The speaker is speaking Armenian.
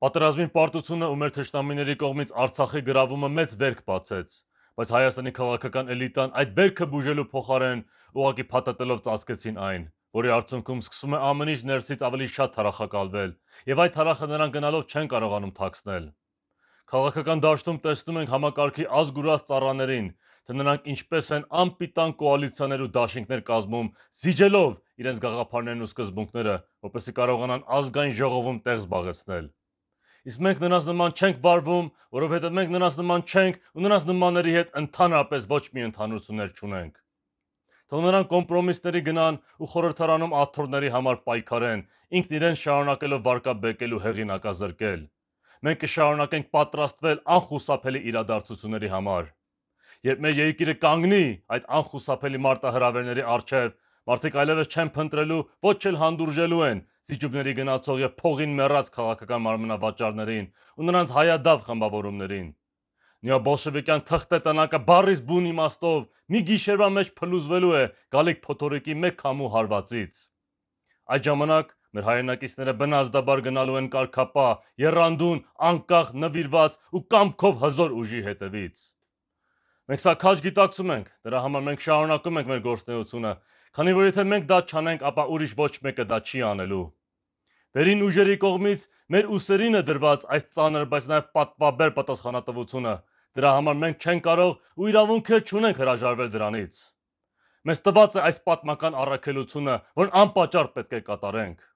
Պատերազմի պարտությունը ու մեր թշնամիների կողմից Արցախի գրավումը մեծ վերք բացեց, բայց Հայաստանի քաղաքական էլիտան այդ վերքը բուժելու փոխարեն ուղղակի փաթաթելով ծածկեցին այն, որի արդյունքում սկսում է ամեն ինչ ներսից ավելի շատ թարախակալվել, եւ այդ թարախը նրանք գնալով չեն կարողանում թաքցնել։ Քաղաքական դաշտում տեսնում ենք համակարգի ազգուրած ծառաներին, թե նրանք ինչպես են անպիտան կոալիցիաներ ու դաշինքներ կազմում, զիջելով իրենց գաղափարներն ու սկզբունքները, որպեսզի կարողանան ազգային ժողովում տեղ զբաղեցնել։ Իսկ մենք նրանց նման չենք վարվում, որովհետև մենք նրանց նման չենք ու նրանց նմանների հետ ընդհանրապես ոչ մի ընդհանրություններ չունենք։ Թող նրանք կոմպրոմիսների գնան ու խորհրդարանում աթոռների համար պայքարեն, ինքն իրենց շարունակելով վարկաբեկել ու հեղինակազրկել։ Մենք կշարունակենք պատրաստվել անխուսափելի իրադարձությունների համար։ Երբ մեր երկիրը կանգնի այդ անխուսափելի մարտահրավերների առջև, մարդիկ այլևս չեն փնտրելու, ոչ էլ հանդուրժելու են զիջումների գնացող եւ փողին մեռած քաղաքական մարմնավաճառներին ու նրանց հայադավ խմբավորումներին։ Նեոբոլշևիկյան թղթե տնակը բառից բուն իմաստով մի գիշերվա մեջ փլուզվելու է գալիք փոթորիկի մեկ քամու հարվածից։ Այդ ժամանակ մեր հայրենակիցները բնազդաբար գնալու են կարգապահ, եռանդուն, անկախ, նվիրված ու կամքով հզոր ուժի հետևից։ Մենք սա քաջ գիտակցում ենք, դրա համար մենք շարունակում ենք մեր գործունեությունը, քանի որ եթե մենք դա չանենք, ապա ուրիշ ոչ մեկը դա չի անելու։ Վերին ուժերի կողմից մեր ուսերին է դրված այս ծանր, բայց նաև պատվաբեր պատասխանատվությունը, դրա համար մենք չենք կարող ու իրավունք չունենք հրաժարվել դրանից։ Մեզ տված է այս պատմական առաքելությունը, որն անպատճառ պետք է կատարենք։